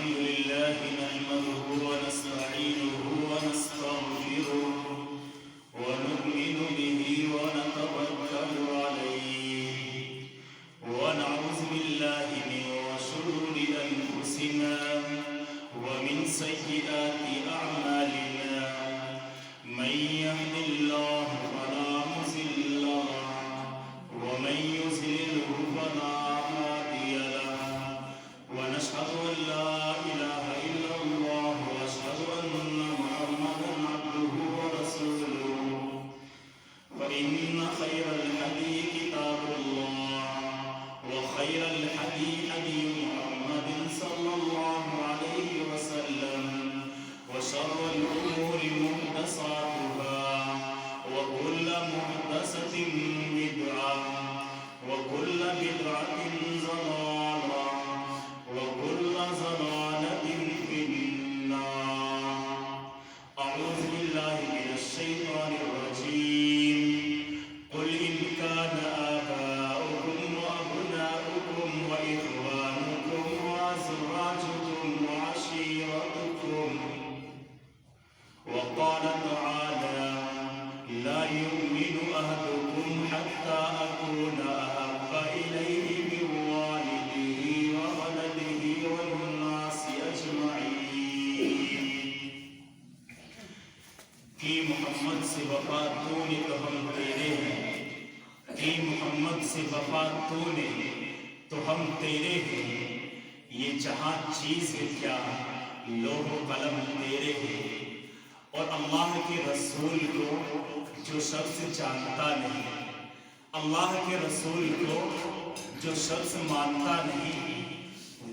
الحمد لله نحمده ونستعينه ونستغفره ونؤمن به ونتوكل عليه ونعوذ بالله من شرور أنفسنا ومن سيئات أعمالنا من يهد الله فلا مضل له ومن يضلل فلا هادي له ونشهد أن لا إله إلا الله وأشهد أن محمدا عبده ورسوله فإن خير الحديث كتاب الله وخير الحديث هدي محمد صلى الله عليه وسلم وشر الأمور محدثاتها وكل محدثة بدعة وكل بدعة ضلالة وكل ضلالة في النار. أعوذ بالله من الشيطان الرجيم. قل إن كان آباؤكم وأبناؤكم وإخوانكم وأزواجكم وعشيرتكم وقال تعالى لا يؤمن أحدكم حتى أكون أحب إليه من والده وولده والناس أجمعين. کہ محمد سے وفا تو نے تو ہم تیرے ہیں، کہ محمد سے وفا تو نے تو ہم تیرے ہیں. یہ جہاں چیز ہے کیا لوح و قلم تیرے ہیں. اور اللہ کے رسول کو جو شخص جانتا نہیں، اللہ کے رسول کو جو شخص مانتا نہیں،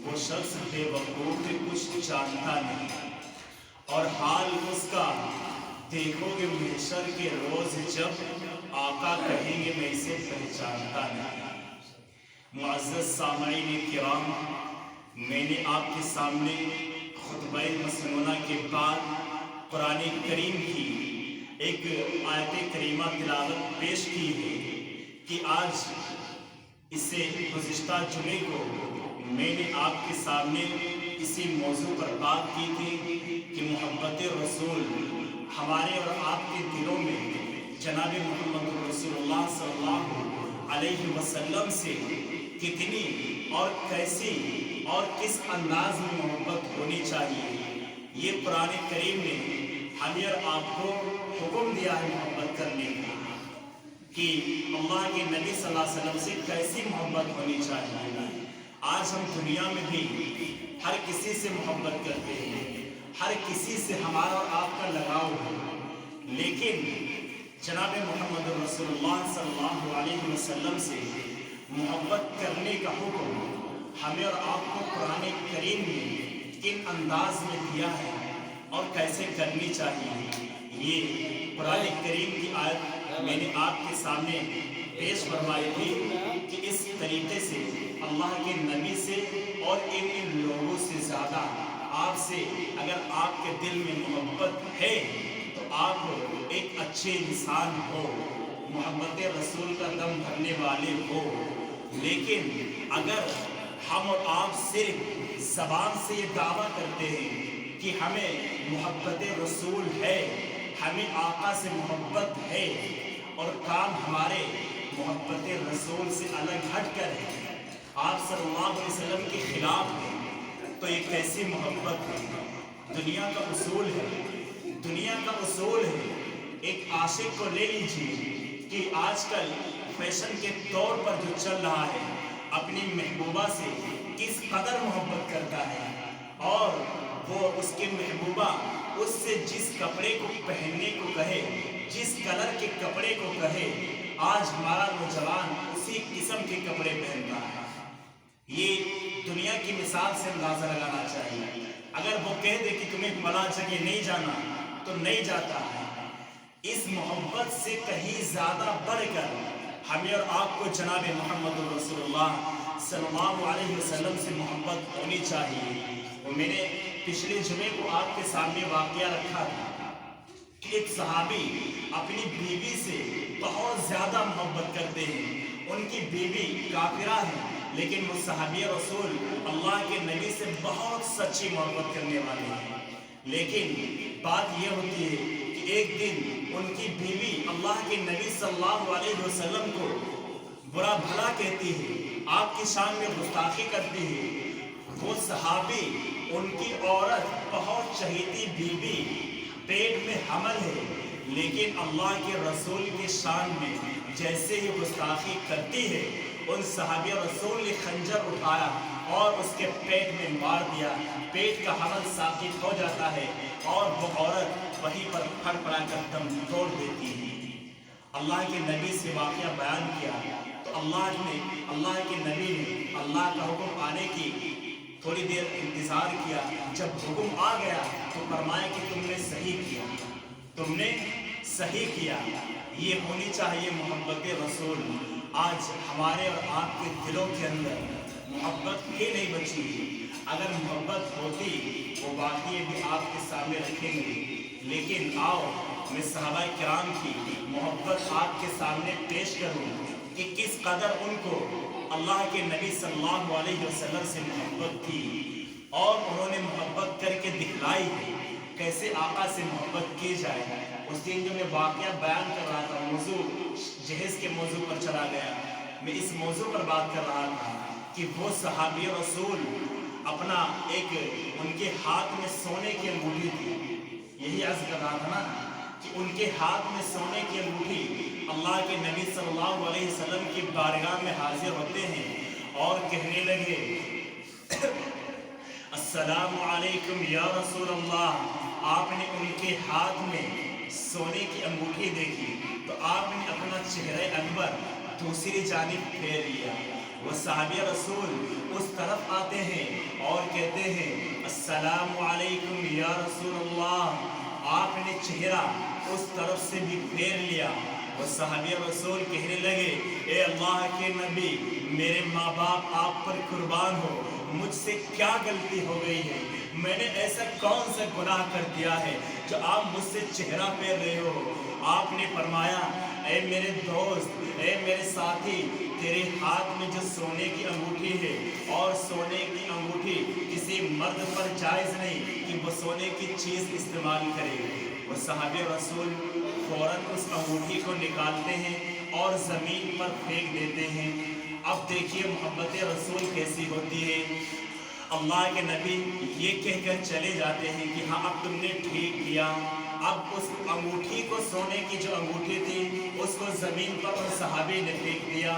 وہ شخص بے وقوف کچھ جانتا نہیں. اور حال اس کا دیکھو گے محشر کے روز جب آقا کہیں گے میں اسے پہچانتا نہیں. معزز سامعین کرام، میں نے آپ کے سامنے خطبہ مسنونہ کے بعد قرآن کریم کی ایک آیت کریمہ تلاوت پیش کی ہے کہ آج اسے گزشتہ جمعے کو میں نے آپ کے سامنے اسی موضوع پر بات کی تھی کہ محبت رسول ہمارے اور آپ کے دلوں میں جناب محمد رسول اللہ صلی اللہ علیہ وسلم سے کتنی اور کیسی اور کس انداز میں محبت ہونی چاہیے. یہ قرآن کریم نے ہمیں اور آپ کو حکم دیا ہے محبت کرنے کا کہ اللہ کے نبی صلی اللہ علیہ وسلم سے کیسی محبت ہونی چاہیے. آج ہم دنیا میں بھی ہر کسی سے محبت کرتے ہیں، ہر کسی سے ہمارا اور آپ کا لگاؤ ہے، لیکن جناب محمد رسول اللہ صلی اللہ علیہ وسلم سے محبت کرنے کا حکم ہمیں اور آپ کو قرآن کریم میں کن انداز میں دیا ہے اور کیسے کرنی چاہیے. یہ قرآن کریم کی آیت میں نے آپ کے سامنے پیش فرمائی تھی کہ اس طریقے سے اللہ کے نبی سے اور ان لوگوں سے زیادہ آپ سے اگر آپ کے دل میں محبت ہے تو آپ ایک اچھے انسان ہو، محبت رسول کا دم بھرنے والے ہو. لیکن اگر ہم اور آپ صرف زبان سے یہ دعویٰ کرتے ہیں کہ ہمیں محبت رسول ہے، ہمیں آقا سے محبت ہے، اور کام ہمارے محبت رسول سے الگ ہٹ کر ہے، آپ صلی اللہ علیہ وسلم کے خلاف ہے، تو یہ کیسی محبت ہے. دنیا کا اصول ہے، دنیا کا اصول ہے. ایک عاشق کو لے لیجیے کہ آج کل فیشن کے طور پر جو چل رہا ہے، اپنی محبوبہ سے کس قدر محبت کرتا ہے، اور وہ اس کے محبوبہ اس سے جس کپڑے کو پہننے کو کہے، جس کلر کے کپڑے کو کہے، آج ہمارا نوجوان اسی قسم کے کپڑے پہنتا ہے. یہ دنیا کی مثال سے اندازہ لگانا چاہیے. اگر وہ کہہ دے کہ تمہیں فلاں جگہ نہیں جانا تو نہیں جاتا ہے. اس محبت سے کہیں زیادہ بڑھ کر ہمیں اور آپ کو جناب محمد رسول اللہ صلی اللہ علیہ وسلم سے محبت ہونی چاہیے. وہ میں نے پچھلے جمعے کو آپ کے سامنے واقعہ رکھا تھا کہ ایک صحابی اپنی بیوی سے بہت زیادہ محبت کرتے ہیں. ان کی بیوی کافرہ ہے لیکن وہ صحابی رسول اللہ کے نبی سے بہت سچی محبت کرنے والے ہیں۔ لیکن بات یہ ہوتی ہے کہ ایک دن ان کی بیوی اللہ کے نبی صلی اللہ علیہ وسلم کو برا بھلا کہتی ہے، آپ کی شان میں گستاخی کرتی ہے۔ وہ صحابی، ان کی عورت بہت چہیتی بیوی، پیٹ میں حمل ہے، لیکن اللہ کے رسول کی شان میں جیسے ہی گستاخی کرتی ہے، ان صحابی رسول نے خنجر اٹھایا اور اس کے پیٹ میں مار دیا، پیٹ کا حمل ساقط ہو جاتا ہے اور وہ عورت وہیں پر پھڑ پڑا کر دم توڑ دیتی ہے۔ اللہ کے نبی سے واقعہ بیان کیا تو اللہ کے نبی نے اللہ کا حکم آنے کی تھوڑی دیر انتظار کیا۔ جب حکم آ گیا تو فرمایا کہ تم نے صحیح کیا، تم نے صحیح کیا۔ یہ ہونی چاہیے محبت رسول۔ آج ہمارے اور آپ کے دلوں کے اندر محبت ہی نہیں بچی۔ اگر محبت ہوتی وہ باتیں بھی آپ کے سامنے رکھیں گے، لیکن آؤ میں صحابہ کرام کی محبت آپ کے سامنے پیش کروں کہ کس قدر ان کو اللہ کے نبی صلی اللہ علیہ وسلم سے محبت تھی اور انہوں نے محبت کر کے دکھلائی ہے کیسے آقا سے محبت کی جائے۔ اس دن جو میں واقعہ بیان کر رہا تھا، موضوع جہیز کے موضوع پر چلا گیا، میں اس موضوع پر بات کر رہا تھا کہ وہ صحابی رسول اپنا ان کے ہاتھ میں سونے کی انگوٹھی تھی، یہی عرض کر رہا تھا نا کہ ان کے ہاتھ میں سونے کی انگوٹھی، اللہ کے نبی صلی اللہ علیہ وسلم کی بارگاہ میں حاضر ہوتے ہیں اور کہنے لگے السلام علیکم یا رسول اللہ۔ آپ نے ان کے ہاتھ میں سونے کی انگوٹھی دیکھی تو آپ نے اپنا چہرہ انور دوسری جانب پھیر لیا۔ وہ صحابی رسول اس طرف آتے ہیں اور کہتے ہیں السلام علیکم یا رسول اللہ۔ آپ نے چہرہ اس طرف سے بھی پھیر لیا۔ وہ صحابی رسول کہنے لگے اے اللہ کے نبی، میرے ماں باپ آپ پر قربان ہو، مجھ سے کیا غلطی ہو گئی ہے؟ میں نے ایسا کون سا گناہ کر دیا ہے جو آپ مجھ سے چہرہ پھیر رہے ہو؟ آپ نے فرمایا اے میرے دوست، اے میرے ساتھی، تیرے ہاتھ میں جو سونے کی انگوٹھی ہے، اور سونے کی انگوٹھی کسی مرد پر جائز نہیں کہ وہ سونے کی چیز استعمال کرے۔ وہ صحابی رسول فوراً اس انگوٹھی کو نکالتے ہیں اور زمین پر پھینک دیتے ہیں۔ اب دیکھیے محبت رسول کیسی ہوتی ہے۔ اللہ کے نبی یہ کہہ کر چلے جاتے ہیں کہ ہاں اب تم نے ٹھیک کیا۔ اب اس انگوٹھی کو، سونے کی جو انگوٹھی تھی، اس کو زمین پر ان صحابی نے پھینک دیا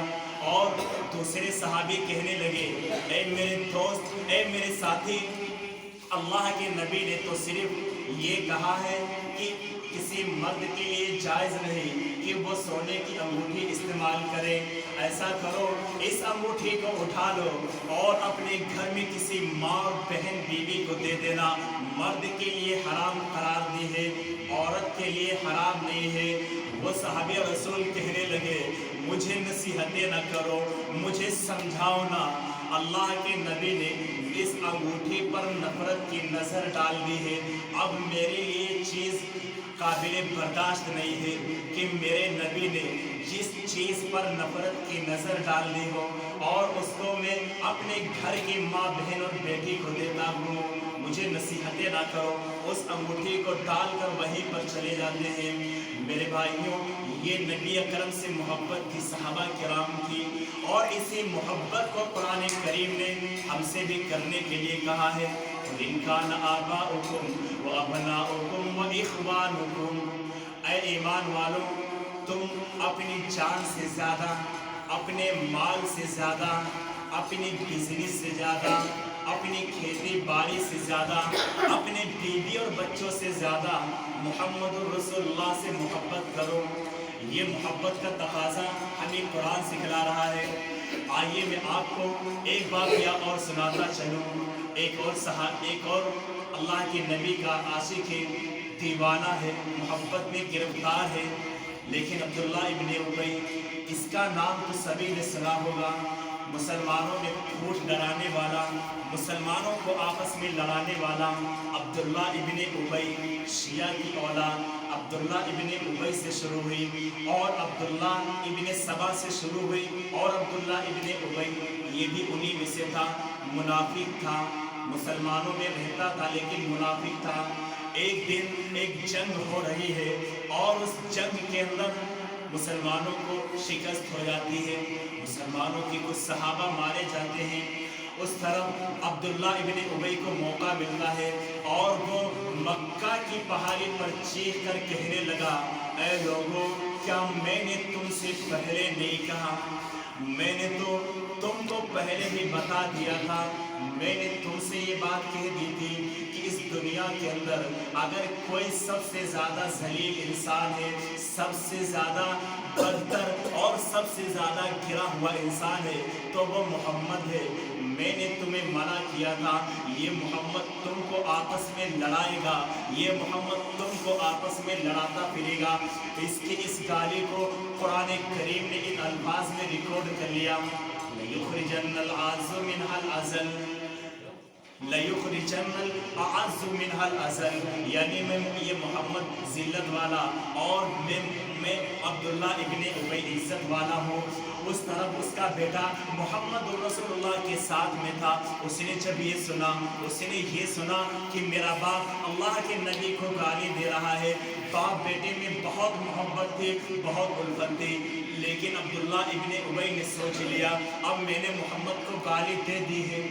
اور دوسرے صحابی کہنے لگے اے میرے دوست، اے میرے ساتھی، اللہ کے نبی نے تو صرف یہ کہا ہے کہ کسی مرد کے لیے جائز نہیں کہ وہ سونے کی انگوٹھی استعمال کرے۔ ایسا کرو، اس انگوٹھی کو اٹھا لو اور اپنے گھر میں کسی ماں، بہن، بیوی کو دے دینا۔ مرد کے لیے حرام قرار دی ہے، عورت کے لیے حرام نہیں ہے۔ وہ صحابی رسول کہنے لگے مجھے نصیحتیں نہ کرو، مجھے سمجھاؤ نہ۔ اللہ کے نبی نے اس انگوٹھی پر نفرت کی نظر ڈال دی ہے۔ اب میرے لیے چیز قابل برداشت نہیں ہے کہ میرے نبی نے جس چیز پر نفرت کی نظر ڈال دی ہو اور اس کو میں اپنے گھر کی ماں، بہن اور بیٹی کو دیتا ہوں، مجھے نصیحتیں نہ کرو۔ اس انگوٹھی کو ڈال کر وہیں پر چلے جاتے ہیں۔ میرے بھائیوں، یہ نبی اکرم سے محبت تھی صحابہ کرام کی، اور اسی محبت کو قرآن کریم نے ہم سے بھی کرنے کے لیے کہا ہے إِن كَانَ آبَاؤُكُمْ وَأَبْنَاؤُكُمْ وَإِخْوَانُكُمْ۔ اے ایمان والو، تم اپنی جان سے زیادہ، اپنے مال سے زیادہ، اپنی بزنس سے زیادہ، اپنی کھیتی باڑی سے زیادہ، اپنے بیوی اور بچوں سے زیادہ محمد الرسول اللہ سے محبت کرو۔ یہ محبت کا تقاضا ہمیں قرآن سکھلا رہا ہے۔ آئیے میں آپ کو ایک واقعہ اور سناتا چلوں۔ ایک اور اللہ کے نبی کا عاشق ہے، دیوانہ ہے، محبت میں گرفتار ہے، لیکن عبداللہ ابن ابی، اس کا نام تو سبھی نے سنا ہوگا۔ مسلمانوں میں پھوٹ ڈرانے والا، مسلمانوں کو آپس میں لڑانے والا عبداللہ ابن ابی، شیعہ کی اولاد، عبداللہ ابن ابی سے شروع ہوئی اور عبداللہ ابن سبا سے شروع ہوئی اور عبداللہ ابن ابی یہ بھی انہی میں سے تھا، منافق تھا، مسلمانوں میں رہتا تھا لیکن منافق تھا۔ ایک دن ایک جنگ ہو رہی ہے اور اس جنگ کے اندر مسلمانوں کو شکست ہو جاتی ہے، مسلمانوں کے کچھ صحابہ مارے جاتے ہیں۔ اس طرف عبداللہ ابن ابی کو موقع ملتا ہے اور وہ مکہ کی پہاڑی پر چیخ کر کہنے لگا، اے لوگوں، کیا میں نے تم سے پہلے نہیں کہا؟ میں نے تو تم کو پہلے ہی بتا دیا تھا، میں نے تم سے یہ بات کہہ دی تھی کہ اس دنیا کے اندر اگر کوئی سب سے زیادہ ذلیل انسان ہے، سب سے زیادہ بدتر اور سب سے زیادہ گرا ہوا انسان ہے تو وہ محمد ہے۔ میں نے تمہیں منع کیا تھا، یہ محمد تم کو آپس میں لڑائے گا، یہ محمد تم کو آپس میں لڑاتا پھرے گا۔ اس کی اس گالی کو قرآن کریم نے ان الفاظ میں ریکارڈ کر لیا، لَيُخْرِجَنَّ الْأَعَزُّ مِنْهَا الْأَذَلَّ، لَيُخْرِجَنَّ الْأَعَزُّ مِنْهَا الْأَذَلَّ، یعنی میں یہ محمد ذلت والا اور میں عبداللہ ابن ابی عزت والا ہوں۔ اس طرف اس کا بیٹا محمد رسول اللہ کے ساتھ میں تھا، اس نے جب یہ سنا کہ میرا باپ اللہ کے نبی کو گالی دے رہا ہے، باپ بیٹے میں بہت محبت تھی، بہت الفت تھی، لیکن عبداللہ ابن ابی نے سوچ لیا اب میں نے محمد کو گالی دے دی ہے،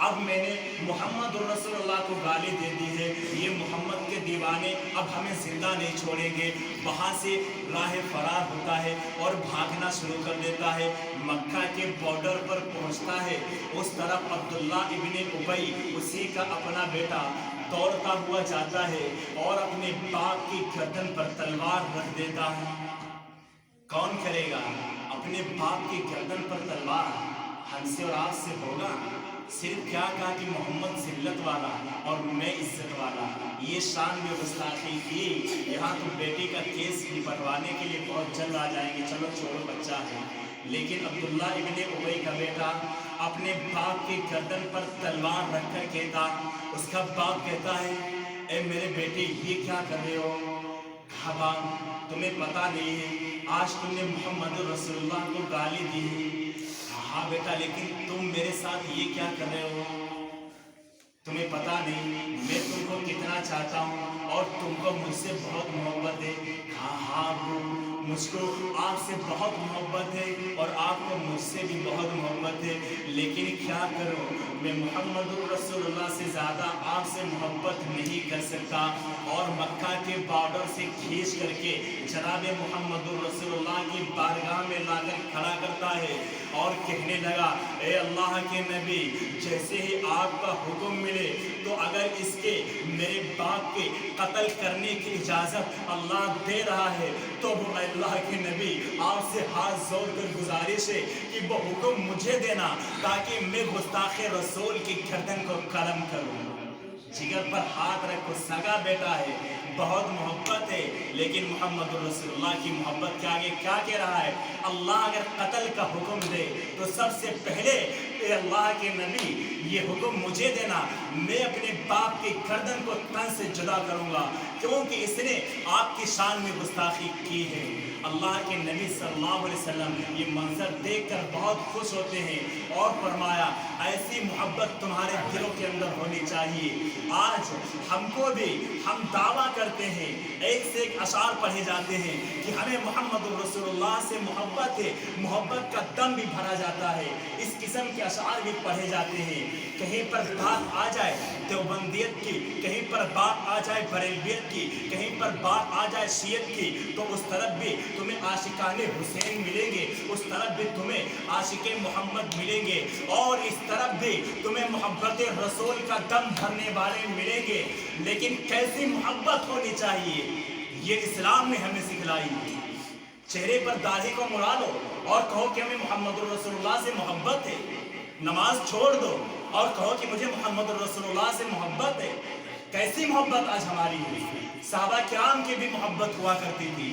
اب میں نے محمد رسول اللہ کو گالی دے دی ہے، یہ محمد کے دیوانے اب ہمیں زندہ نہیں چھوڑیں گے۔ وہاں سے راہ فرار ہوتا ہے اور بھاگنا شروع کر دیتا ہے، مکہ کے بارڈر پر پہنچتا ہے۔ اس طرف عبداللہ ابن ابی اسی کا اپنا بیٹا دوڑتا ہوا جاتا ہے اور اپنے باپ کی گردن پر تلوار رکھ دیتا ہے۔ کون کرے گا اپنے باپ کی گردن پر تلوار؟ ہم سے اور آپ سے ہوگا؟ صرف کیا کہا کہ محمد ذلت والا اور میں عزت والا، یہ شان میں گستاخی کی۔ یہاں تو بیٹی کا کیس نپٹوانے کے لیے بہت جلد آ جائیں گے، چلو چھوڑو بچہ ہے، لیکن عبداللہ ابن ابی کا بیٹا اپنے باپ کی گردن پر تلوار رکھ کر کہتا، اس کا باپ کہتا ہے اے میرے بیٹے یہ کیا کر رہے ہو؟ کہا باپ تمہیں پتہ نہیں ہے آج تم نے محمد رسول اللہ کو گالی دی ہے؟ ہاں بیٹا لیکن تم میرے ساتھ یہ کیا کر رہے ہو؟ تمہیں پتہ نہیں میں تم کو کتنا چاہتا ہوں اور تم کو مجھ سے بہت محبت ہے۔ ہاں ابو مجھ کو آپ سے بہت محبت ہے اور آپ کو مجھ سے بھی بہت محبت ہے، لیکن کیا کروں میں محمد رسول اللہ سے زیادہ آپ سے محبت نہیں کر سکتا۔ اور مکہ کے بارڈر سے کھینچ کر کے جناب محمد رسول اللہ کی بارگاہ میں لا کر کھڑا کرتا ہے اور کہنے لگا اے اللہ کے نبی، جیسے ہی آپ کا حکم ملے تو اگر اس کے میرے باپ کے قتل کرنے کی اجازت اللہ دے رہا ہے تو وہ اللہ کے نبی آپ سے ہاتھ جوڑ کر گزارش ہے کہ وہ حکم مجھے دینا تاکہ میں گستاخ رسول کی گردن کو قلم کروں۔ جگر پر ہاتھ رکھو، سگا بیٹا ہے، بہت محبت ہے، لیکن محمد رسول اللہ کی محبت کے آگے کیا کہہ رہا ہے؟ اللہ اگر قتل کا حکم دے تو سب سے پہلے اے اللہ کے نبی یہ حکم مجھے دینا، میں اپنے باپ کی گردن کو تن سے جدا کروں گا کیونکہ اس نے آپ کی شان میں گستاخی کی ہے۔ اللہ کے نبی صلی اللہ علیہ وسلم یہ منظر دیکھ کر بہت خوش ہوتے ہیں اور فرمایا ایسی محبت تمہارے دلوں کے اندر ہونی چاہیے۔ آج ہم کو بھی ہم دعویٰ کرتے ہیں، ایک سے ایک اشعار پڑھے جاتے ہیں کہ ہمیں محمد رسول اللہ سے محبت ہے، محبت کا دم بھی بھرا جاتا ہے، اس قسم کے اشعار بھی پڑھے جاتے ہیں۔ کہیں پر بات آ جائے دیوبندیت کی، کہیں پر بات آ جائے بریلویت کی، کہیں پر بات آ جائے شیعت کی تو اس طرف بھی تمہیں عاشقان حسین ملیں گے، اس طرف بھی تمہیں عاشق محمد ملیں گے، اور اس طرف بھی تمہیں محبت رسول کا دم بھرنے والے ملیں گے۔ لیکن کیسی محبت ہونی چاہیے یہ اسلام نے ہمیں سکھلائی۔ چہرے پر داڑھی کو مڑا لو اور کہو کہ ہمیں محمد رسول اللہ سے محبت ہے، نماز چھوڑ دو اور کہو کہ مجھے محمد رسول اللہ سے محبت ہے۔ کیسی محبت آج ہماری ہے؟ صحابہ کرام کی بھی محبت ہوا کرتی تھی،